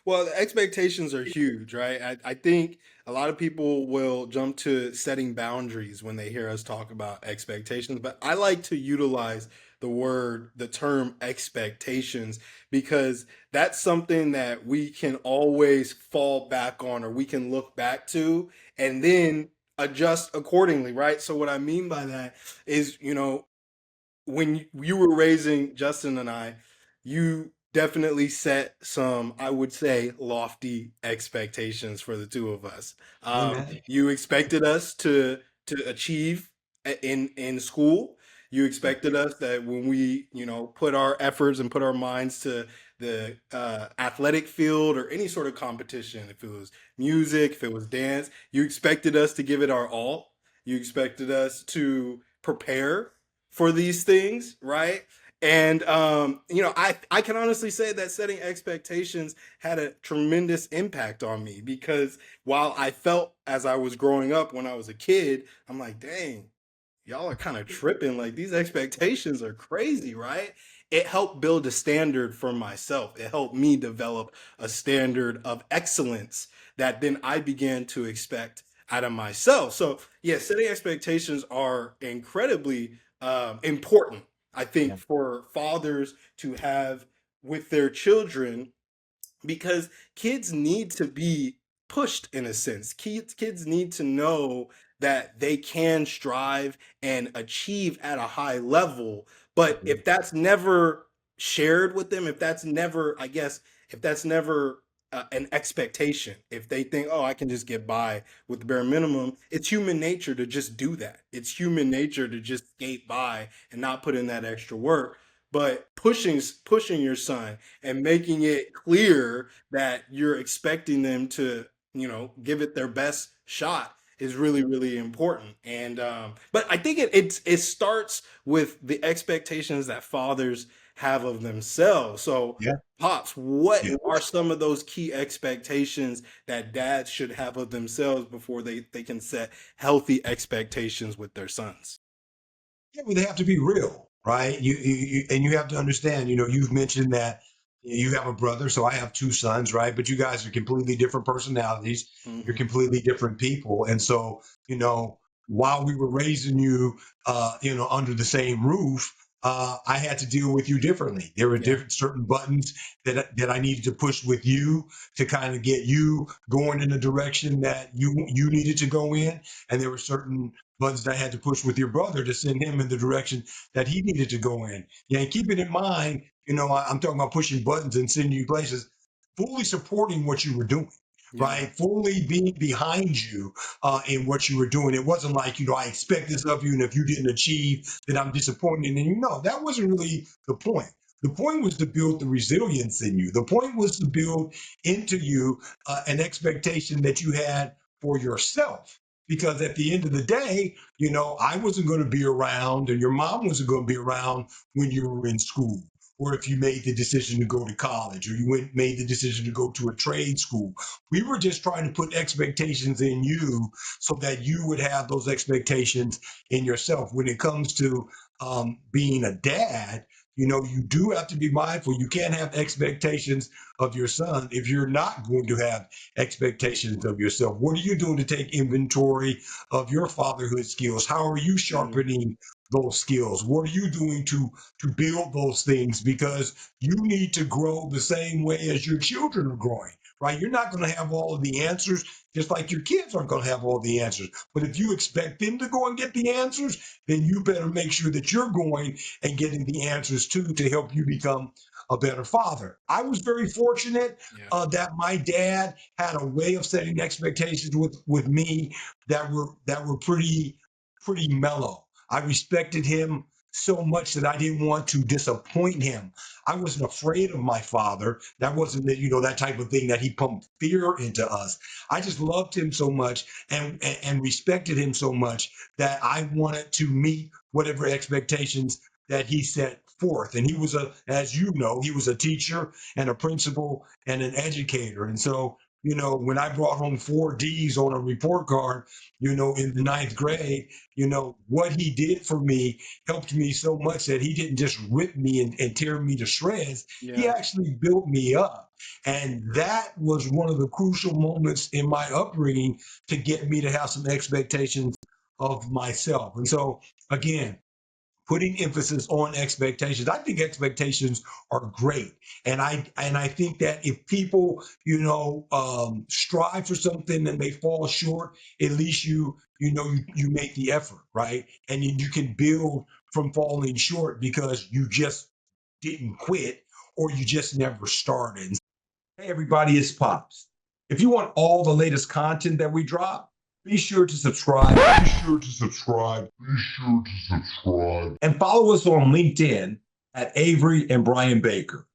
Well, the expectations are huge, right? I think a lot of people will jump to setting boundaries when they hear us talk about expectations, but I like to utilize the term expectations, because that's something that we can always fall back on, or we can look back to and then adjust accordingly, right? So, what I mean by that is, when you were raising Justin and I, you definitely set some, I would say, lofty expectations for the two of us. Amen. You expected us to achieve in school. You Yeah. expected us that when we, put our efforts and put our minds to the athletic field or any sort of competition, if it was music, if it was dance, you expected us to give it our all. You expected us to prepare for these things, right? And I can honestly say that setting expectations had a tremendous impact on me, because while I felt as I was growing up when I was a kid, I'm like, dang, y'all are kind of tripping. Like, these expectations are crazy, right? It helped build a standard for myself. It helped me develop a standard of excellence that then I began to expect out of myself. So, yeah, setting expectations are incredibly important, I think, Yeah. for fathers to have with their children, because kids need to be pushed in a sense. Kids need to know that they can strive and achieve at a high level. But Mhm. if that's never shared with them, if that's never, I guess, if that's never an expectation, if they think, oh, I can just get by with the bare minimum, it's human nature to just do that. It's human nature to just skate by and not put in that extra work. But pushing your son and making it clear that you're expecting them to, give it their best shot is really, really important. And but I think it starts with the expectations that fathers have of themselves. So, Yeah. pops, what Yeah. are some of those key expectations that dads should have of themselves before they can set healthy expectations with their sons? Yeah, well, they have to be real, right? And you have to understand. You've mentioned that you have a brother, so I have two sons, right? But you guys are completely different personalities. You're Hmm. completely different people, and so while we were raising you, under the same roof, I had to deal with you differently. There were Yeah. different certain buttons that I needed to push with you to kind of get you going in the direction that you needed to go in, and there were certain buttons that I had to push with your brother to send him in the direction that he needed to go in. Yeah, and keep it in mind, I'm talking about pushing buttons and sending you places, fully supporting what you were doing. Yeah. Right, fully being behind you in what you were doing. It wasn't like I expect this of you, and if you didn't achieve, then I'm disappointed. And that wasn't really the point. The point was to build the resilience in you. The point was to build into you an expectation that you had for yourself, because at the end of the day, I wasn't going to be around and your mom wasn't going to be around when you were in school, or if you made the decision to go to college, or made the decision to go to a trade school. We were just trying to put expectations in you so that you would have those expectations in yourself. When it comes to being a dad, you do have to be mindful. You can't have expectations of your son if you're not going to have expectations of yourself. What are you doing to take inventory of your fatherhood skills? How are you Hmm. sharpening those skills? What are you doing to build those things? Because you need to grow the same way as your children are growing, right? You're not going to have all of the answers, just like your kids aren't going to have all the answers. But if you expect them to go and get the answers, then you better make sure that you're going and getting the answers too, to help you become a better father. I was very fortunate Yeah. that my dad had a way of setting expectations with me that were pretty mellow. I respected him so much that I didn't want to disappoint him. I wasn't afraid of my father. That wasn't that type of thing that he pumped fear into us. I just loved him so much and respected him so much that I wanted to meet whatever expectations that he set forth. And he was as you know, he was a teacher and a principal and an educator. And so when I brought home 4 D's on a report card, in the ninth grade, what he did for me helped me so much that he didn't just rip me and tear me to shreds. He Yeah. actually built me up. And that was one of the crucial moments in my upbringing to get me to have some expectations of myself. And so, again, putting emphasis on expectations. I think expectations are great, and I think that if people strive for something and they fall short, at least you make the effort, right? And you can build from falling short because you just didn't quit or you just never started. Hey, everybody, it's Pops. If you want all the latest content that we drop, be sure to subscribe. Be sure to subscribe. Be sure to subscribe. And follow us on LinkedIn at Avery and Brian Baker.